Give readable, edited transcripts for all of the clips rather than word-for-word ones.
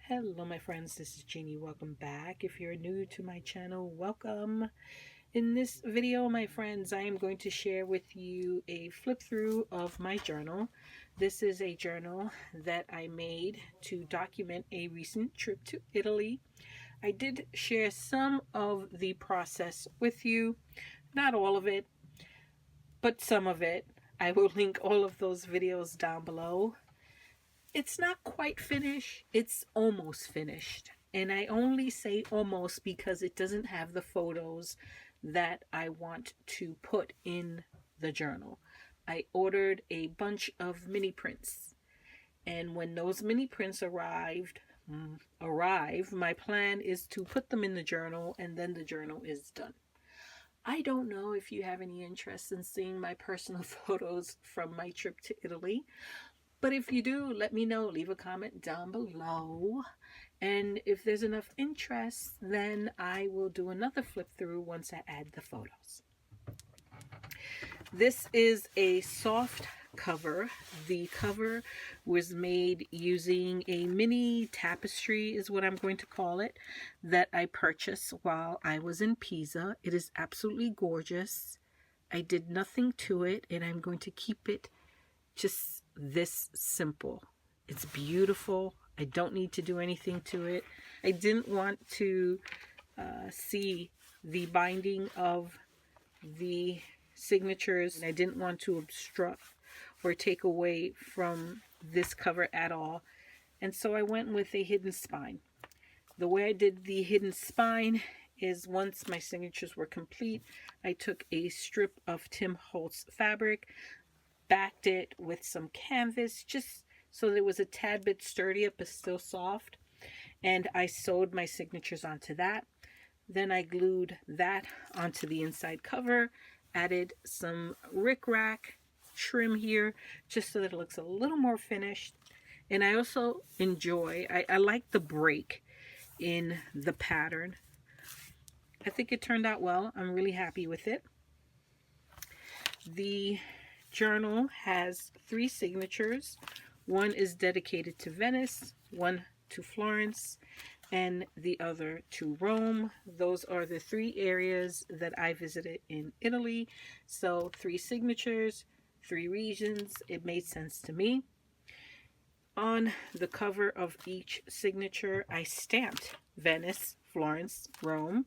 Hello my friends, this is Jeannie. Welcome back. If you're new to my channel, welcome. In this video, my friends, I am going to share with you a flip through of my journal. This is a journal that I made to document a recent trip to Italy. I did share some of the process with you, not all of it, but some of it. I will link all of those videos down below. It's not quite finished, it's almost finished. And I only say almost because it doesn't have the photos that I want to put in the journal. I ordered a bunch of mini prints, and when those mini prints arrive, my plan is to put them in the journal, and then the journal is done. I don't know if you have any interest in seeing my personal photos from my trip to Italy. But if you do, let me know. Leave a comment down below. And if there's enough interest, then I will do another flip through once I add the photos. This is a soft cover. The cover was made using a mini tapestry, is what I'm going to call it, that I purchased while I was in Pisa. It is absolutely gorgeous. I did nothing to it, and I'm going to keep it just this simple. It's beautiful. I don't need to do anything to it. I didn't want to see the binding of the signatures. I didn't want to obstruct or take away from this cover at all. And so I went with a hidden spine. The way I did the hidden spine is once my signatures were complete, I took a strip of Tim Holtz fabric, backed it with some canvas just so that it was a tad bit sturdier but still soft, and I sewed my signatures onto that. Then I glued that onto the inside cover, added some rickrack trim here just so that it looks a little more finished. And I also enjoy, I like the break in the pattern. I think it turned out well. I'm really happy with it. The journal has 3 signatures. One is dedicated to Venice, one to Florence, and the other to Rome. Those are the 3 areas that I visited in Italy. So 3 signatures, 3 regions. It made sense to me. On the cover of each signature, I stamped Venice, Florence, Rome,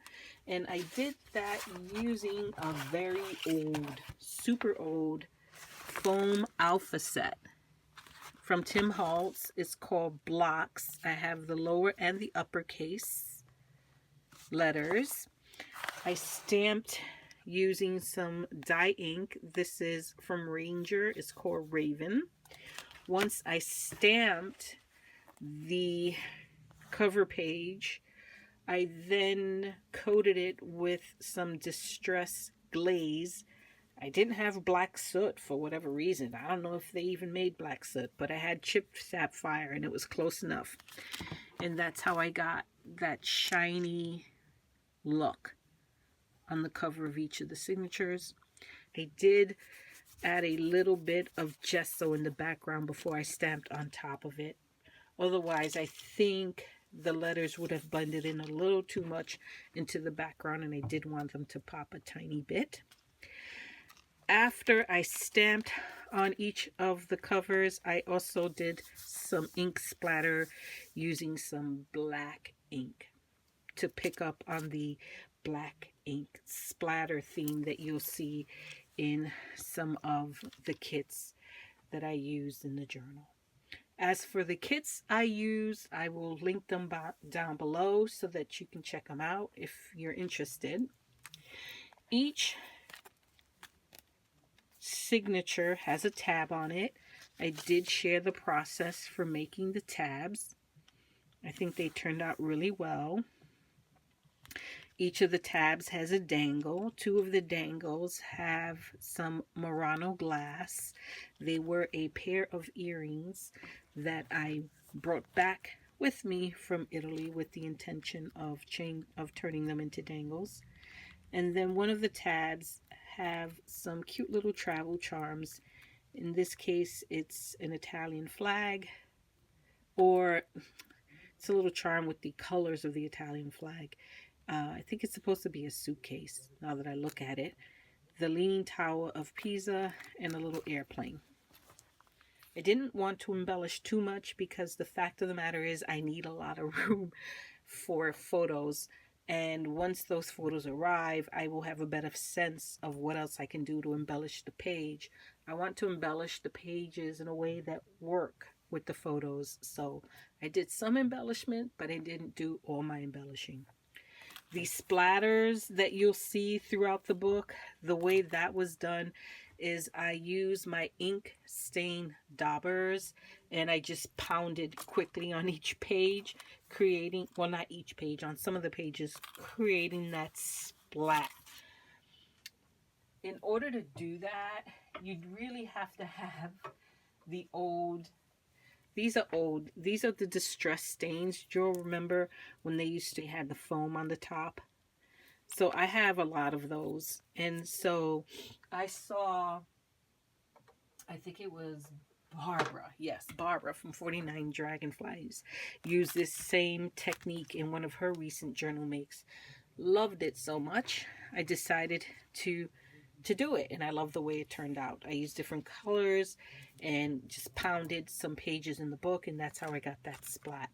and I did that using a very old, super old foam alpha set from Tim Holtz. It's called Blocks. I have the lower and the uppercase letters. I stamped using some dye ink. This is from Ranger. It's called Raven. Once I stamped the cover page, I then coated it with some distress glaze. I didn't have black soot for whatever reason. I don't know if they even made black soot, but I had chipped sapphire and it was close enough. And that's how I got that shiny look on the cover of each of the signatures. I did add a little bit of gesso in the background before I stamped on top of it. Otherwise, I think the letters would have blended in a little too much into the background, and I did want them to pop a tiny bit. After I stamped on each of the covers, I also did some ink splatter using some black ink to pick up on the black ink splatter theme that you'll see in some of the kits that I used in the journal. As for the kits I use, I will link them down below so that you can check them out if you're interested. Each signature has a tab on it. I did share the process for making the tabs. I think they turned out really well. Each of the tabs has a dangle. 2 of the dangles have some Murano glass. They were a pair of earrings that I brought back with me from Italy with the intention of turning them into dangles. And then one of the tabs have some cute little travel charms. In this case, it's an Italian flag, or It's a little charm with the colors of the Italian flag. I think it's supposed to be a suitcase now that I look at it. The Leaning Tower of Pisa and a little airplane. I didn't want to embellish too much because the fact of the matter is I need a lot of room for photos. And once those photos arrive, I will have a better sense of what else I can do to embellish the page. I want to embellish the pages in a way that work with the photos. So I did some embellishment, but I didn't do all my embellishing. The splatters that you'll see throughout the book, the way that was done is I used my ink stain daubers and I just pounded quickly on each page, creating, well, not each page, on some of the pages, creating that splat. In order to do that, you'd really have to have the old, these are old, these are the distress stains. You'll remember when they used to have the foam on the top. So I have a lot of those. And so I saw, I think it was Barbara. Yes, Barbara from 49 Dragonflies used this same technique in one of her recent journal makes. Loved it so much, I decided to do it. And I love the way it turned out. I used different colors and just pounded some pages in the book. And that's how I got that splat.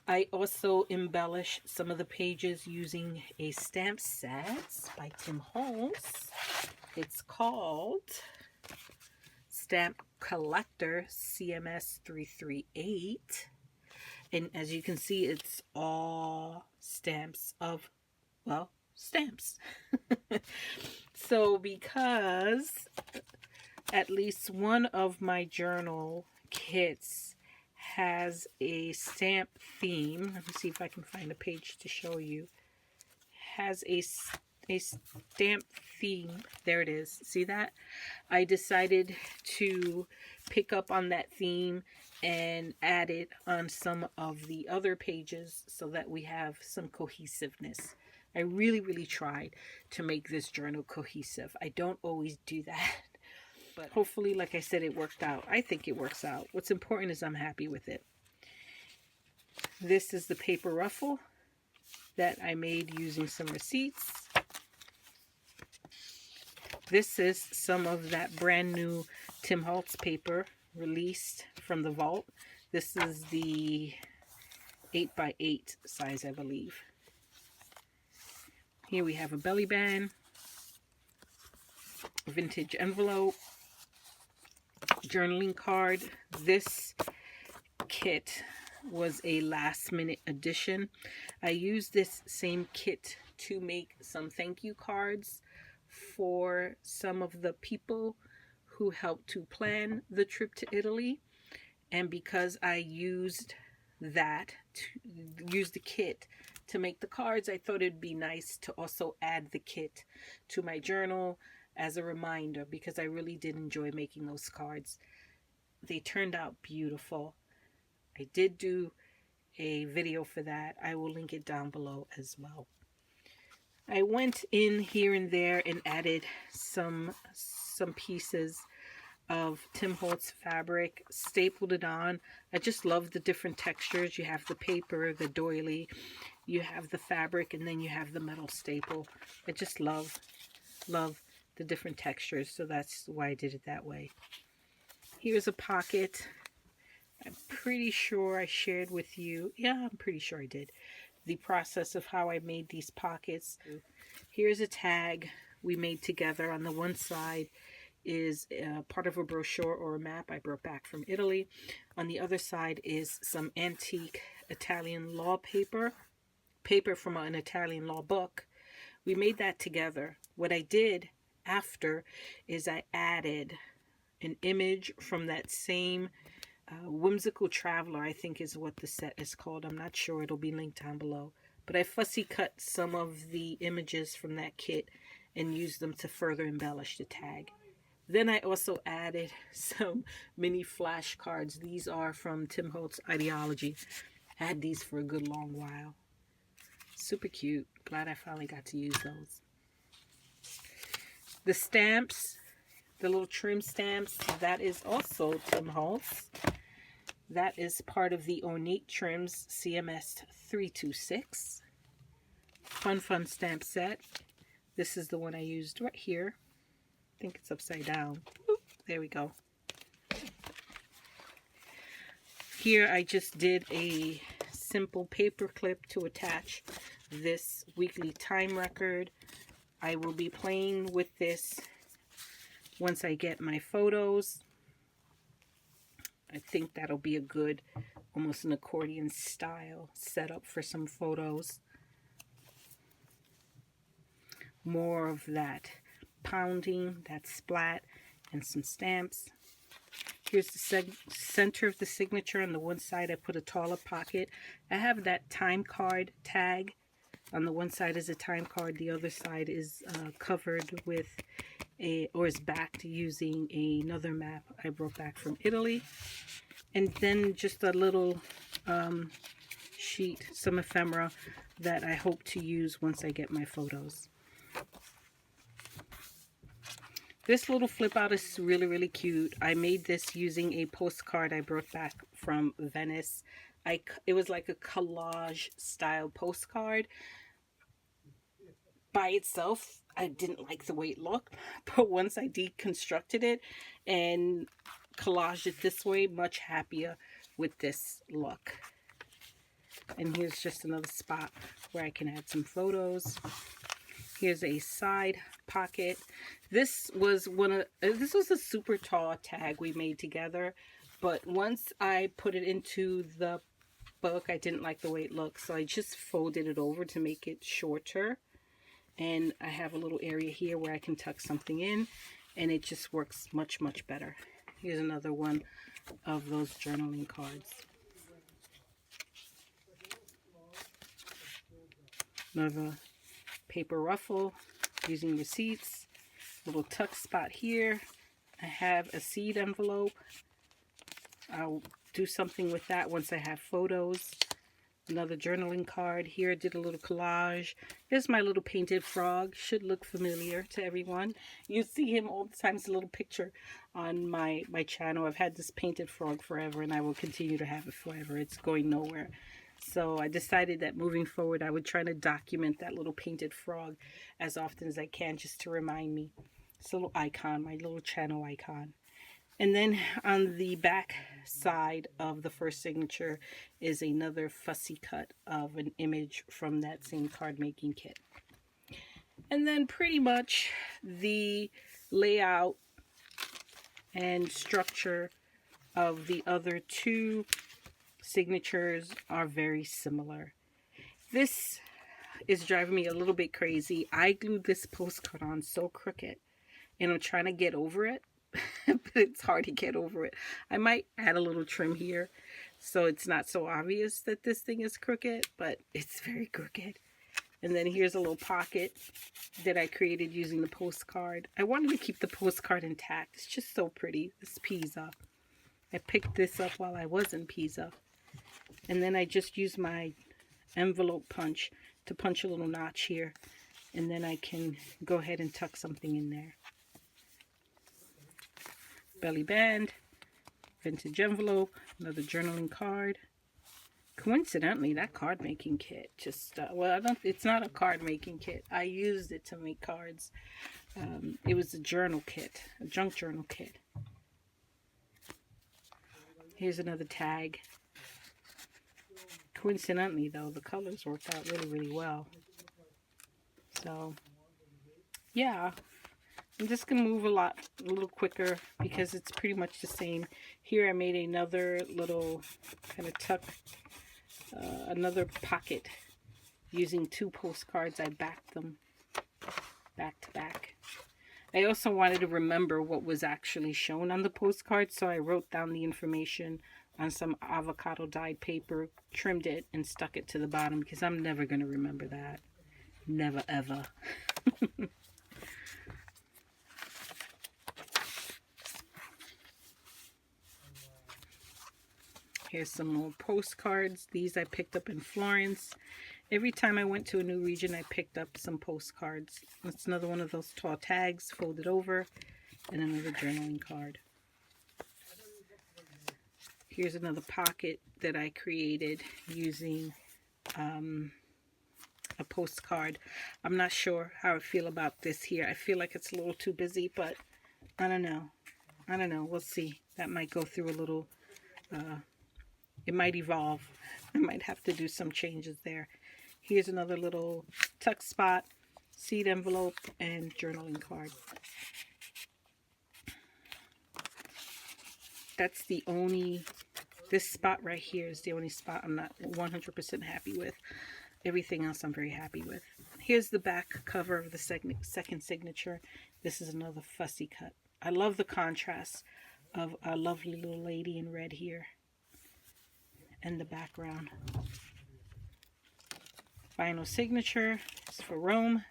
I also embellish some of the pages using a stamp set by Tim Holtz. It's called Stamp Collector CMS 338. And as you can see, it's all stamps of, well, stamps. So because at least one of my journal kits has a stamp theme. Let me see if I can find a page to show you. Has a stamp theme. There it is. See that? I decided to pick up on that theme and add it on some of the other pages so that we have some cohesiveness. I really tried to make this journal cohesive. I don't always do that. But hopefully, like I said, it worked out. I think it works out. What's important is I'm happy with it. This is the paper ruffle that I made using some receipts. This is some of that brand new Tim Holtz paper released from the vault. This is the 8x8 size, I believe. Here we have a belly band, vintage envelope, journaling card. This kit was a last minute addition. I used this same kit to make some thank you cards for some of the people who helped to plan the trip to Italy. And because I used that, to use the kit to make the cards, I thought it'd be nice to also add the kit to my journal as a reminder, because I really did enjoy making those cards. They turned out beautiful. I did do a video for that. I will link it down below as well. I went in here and there and added some pieces of Tim Holtz fabric, stapled it on. I just love the different textures. You have the paper, the doily, you have the fabric, and then you have the metal staple. I just love the different textures, so that's why I did it that way. Here's a pocket. I'm pretty sure I shared with you, yeah, I'm pretty sure I did, the process of how I made these pockets. Here's a tag we made together. On the one side is part of a brochure or a map I brought back from Italy. On the other side is some antique Italian law paper from an Italian law book. We made that together. What I did after is I added an image from that same Whimsical Traveler, I think is what the set is called. I'm not sure. It'll be linked down below. But I fussy cut some of the images from that kit and used them to further embellish the tag. Then I also added some mini flashcards. These are from Tim Holtz Ideology. I had these for a good long while. Super cute. Glad I finally got to use those. The stamps, the little trim stamps, that is also Tim Holtz. That is part of the Ornate Trims CMS 326. Fun stamp set. This is the one I used right here. I think it's upside down. Oop, there we go. Here I just did a simple paper clip to attach this weekly time record. I will be playing with this once I get my photos. I think that'll be a good, almost an accordion style setup for some photos. More of that pounding, that splat, and some stamps. Here's the center of the signature. On the one side I put a taller pocket. I have that time card tag. On the one side is a time card, the other side is covered with or is backed using another map I brought back from Italy. And then just a little sheet, some ephemera that I hope to use once I get my photos. This little flip out is really cute. I made this using a postcard I brought back from Venice. It was like a collage style postcard. By itself, I didn't like the way it looked, but once I deconstructed it and collaged it this way, much happier with this look. And here's just another spot where I can add some photos. Here's a side pocket. This was a super tall tag we made together, but once I put it into the book, I didn't like the way it looked, so I just folded it over to make it shorter. And I have a little area here where I can tuck something in, and it just works much better. Here's another one of those journaling cards. Another paper ruffle using receipts. Little tuck spot here. I have a seed envelope. I'll do something with that once I have photos. Another journaling card. Here I did a little collage. Here's my little painted frog. Should look familiar to everyone. You see him all the time. It's a little picture on my channel. I've had this painted frog forever, and I will continue to have it forever. It's going nowhere. So I decided that moving forward, I would try to document that little painted frog as often as I can, just to remind me. It's a little icon, my little channel icon. And then on the back side of the first signature is another fussy cut of an image from that same card making kit. And then pretty much the layout and structure of the other two signatures are very similar. This is driving me a little bit crazy. I glued this postcard on so crooked, and I'm trying to get over it. But it's hard to get over it. I might add a little trim here so it's not so obvious that this thing is crooked, but it's very crooked. And then here's a little pocket that I created using the postcard. I wanted to keep the postcard intact. It's just so pretty. This Pisa. I picked this up while I was in Pisa. And then I just used my envelope punch to punch a little notch here. And then I can go ahead and tuck something in there. Belly band, vintage envelope, another journaling card. Coincidentally, that card making kit just, it's not a card making kit. I used it to make cards. It was a journal kit, a junk journal kit. Here's another tag. Coincidentally, though, the colors worked out really well. So, yeah. I'm just going to move a little quicker because it's pretty much the same. Here I made another little kind of tuck, another pocket using two postcards. I backed them back to back. I also wanted to remember what was actually shown on the postcard, so I wrote down the information on some avocado dyed paper, trimmed it, and stuck it to the bottom because I'm never going to remember that. Never ever. Here's some more postcards. These I picked up in Florence. Every time I went to a new region, I picked up some postcards. That's another one of those tall tags folded over, and another journaling card. Here's another pocket that I created using a postcard. I'm not sure how I feel about this here. I feel like it's a little too busy, but I don't know. I don't know. We'll see. That might go through a little, it might evolve. I might have to do some changes there. Here's another little tuck spot, seed envelope, and journaling card. That's the only, this spot right here is the only spot I'm not 100% happy with. Everything else I'm very happy with. Here's the back cover of the second signature. This is another fussy cut. I love the contrast of a lovely little lady in red here and the background. Final signature is for Rome.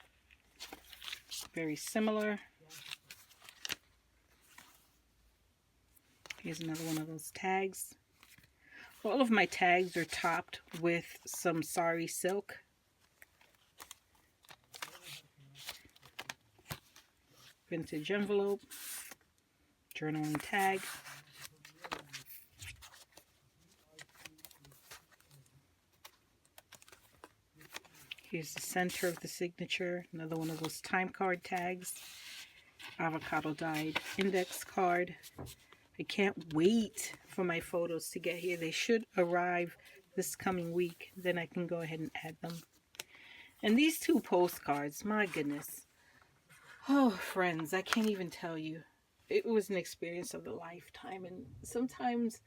Very similar. Here's another one of those tags. All of my tags are topped with some sari silk. Vintage envelope. Journaling tag. Here's the center of the signature. Another one of those time card tags. Avocado dyed index card. I can't wait for my photos to get here. They should arrive this coming week. Then I can go ahead and add them. And these two postcards, my goodness. Oh, friends, I can't even tell you. It was an experience of a lifetime. And sometimes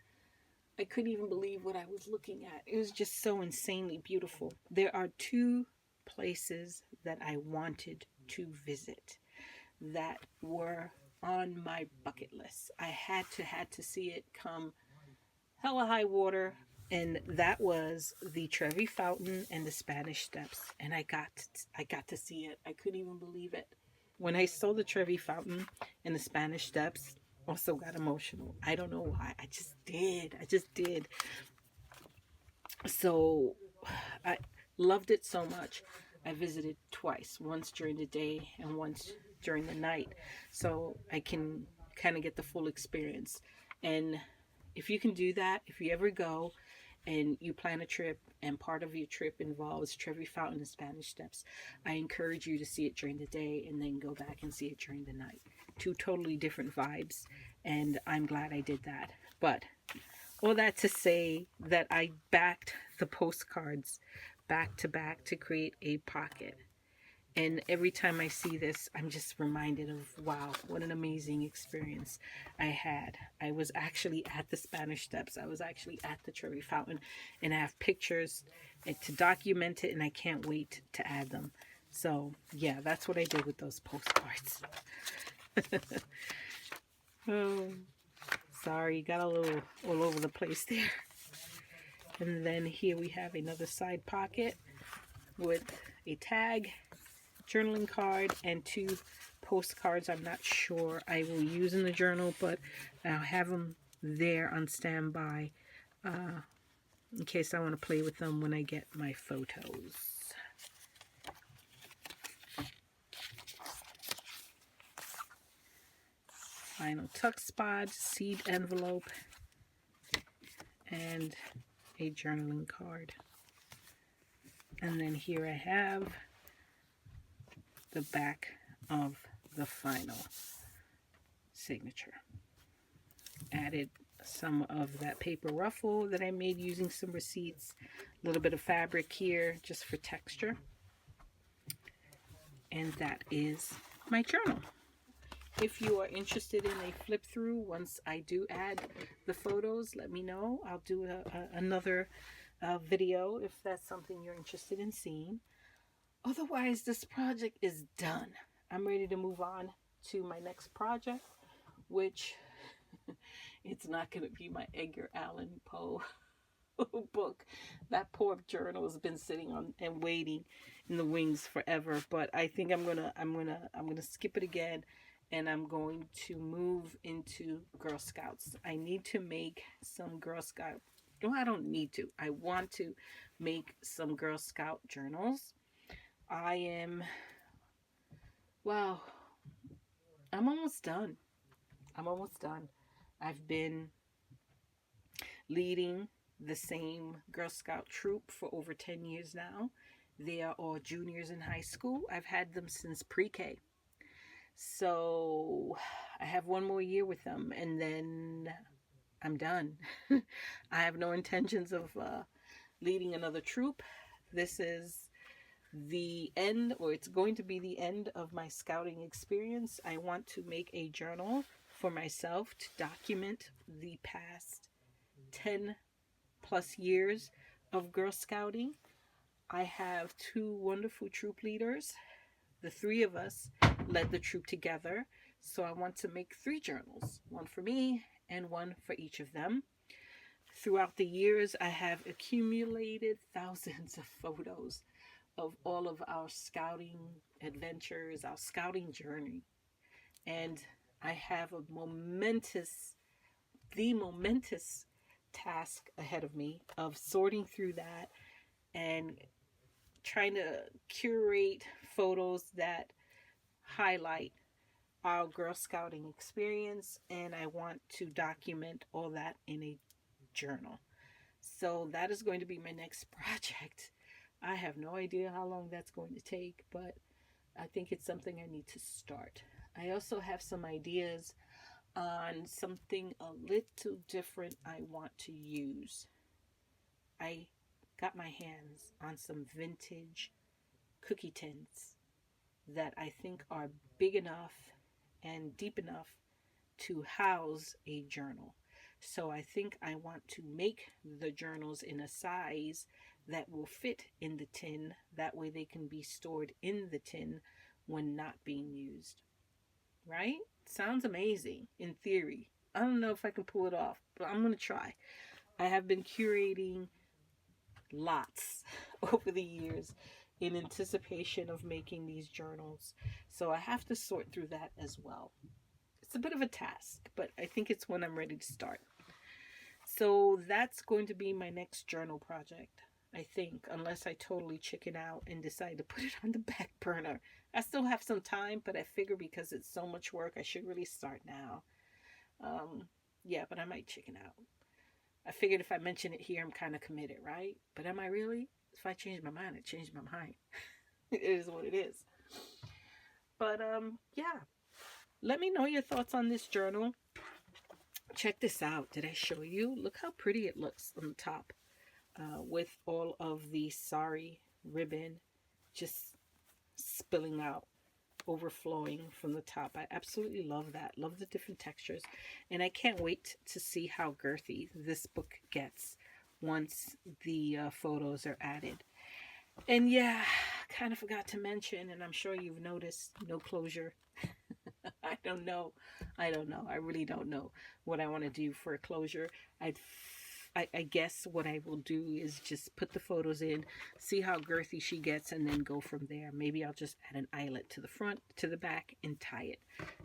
I couldn't even believe what I was looking at. It was just so insanely beautiful. There are two places that I wanted to visit that were on my bucket list. I had to see it come hella high water, and that was the Trevi Fountain and the Spanish Steps. And I got to see it. I couldn't even believe it. When I saw the Trevi Fountain and the Spanish Steps, also got emotional. I don't know why. I just did. So I loved it so much. I visited twice, once during the day and once during the night, so I can kind of get the full experience. And if you can do that, if you ever go and you plan a trip and part of your trip involves Trevi Fountain and Spanish Steps, I encourage you to see it during the day and then go back and see it during the night. Two totally different vibes, and I'm glad I did that. But all that to say that I backed the postcards back to back to create a pocket. And every time I see this, I'm just reminded of, wow, what an amazing experience I had. I was actually at the Spanish Steps. I was actually at the Trevi Fountain. And I have pictures to document it, and I can't wait to add them. So, yeah, that's what I did with those postcards. Oh, sorry, got a little all over the place there. And then here we have another side pocket with a tag, journaling card, and two postcards I'm not sure I will use in the journal, but I'll have them there on standby in case I want to play with them when I get my photos. Final tuck spot, seed envelope, and a journaling card. And then here I have the back of the final signature. Added some of that paper ruffle that I made using some receipts. A little bit of fabric here just for texture. And that is my journal. If you are interested in a flip through once I do add the photos, let me know. I'll do another video if that's something you're interested in seeing. Otherwise, this project is done. I'm ready to move on to my next project, which it's not going to be my Edgar Allan Poe book. That poor journal has been sitting on and waiting in the wings forever. But I think I'm gonna skip it again, and I'm going to move into Girl Scouts. I need to make some Girl Scout. No, I don't need to. I want to make some Girl Scout journals. I'm almost done. I've been leading the same Girl Scout troop for over 10 years now. They are all juniors in high school. I've had them since pre-K. So I have one more year with them and then I'm done. I have no intentions of leading another troop. This is the end, or it's going to be the end of my scouting experience. I want to make a journal for myself to document the past 10 plus years of Girl Scouting. I have two wonderful troop leaders. The three of us led the troop together. So I want to make 3 journals, one for me and one for each of them. Throughout the years, I have accumulated thousands of photos of all of our scouting adventures, our scouting journey. And I have the momentous task ahead of me of sorting through that and trying to curate photos that highlight our Girl Scouting experience, and I want to document all that in a journal. So that is going to be my next project. I have no idea how long that's going to take, but I think it's something I need to start. I also have some ideas on something a little different I want to use. I got my hands on some vintage cookie tins that I think are big enough and deep enough to house a journal. So I think I want to make the journals in a size that will fit in the tin. That way they can be stored in the tin when not being used. Right? Sounds amazing in theory. I don't know if I can pull it off, but I'm going to try. I have been curating lots over the years in anticipation of making these journals. So I have to sort through that as well. It's a bit of a task, but I think it's when I'm ready to start. So that's going to be my next journal project, I think, unless I totally chicken out and decide to put it on the back burner. I still have some time, but I figure because it's so much work, I should really start now. Yeah, but I might chicken out. I figured if I mention it here, I'm kind of committed, right? But am I really? If I change my mind, I change my mind. It is what it is. But yeah. Let me know your thoughts on this journal. Check this out. Did I show you? Look how pretty it looks on the top with all of the sari ribbon just spilling out, overflowing from the top. I absolutely love that. Love the different textures. And I can't wait to see how girthy this book gets once the photos are added. And yeah, kind of forgot to mention, and I'm sure you've noticed, no closure. I don't know. I really don't know what I want to do for a closure. I guess what I will do is just put the photos in, see how girthy she gets, and then go from there. Maybe I'll just add an eyelet to the front, to the back, and tie it,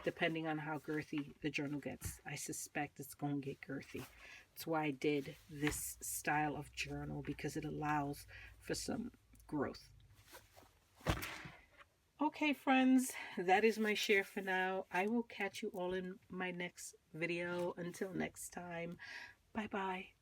depending on how girthy the journal gets. I suspect it's going to get girthy. That's why I did this style of journal, because it allows for some growth. Okay, friends, that is my share for now. I will catch you all in my next video. Until next time, bye-bye.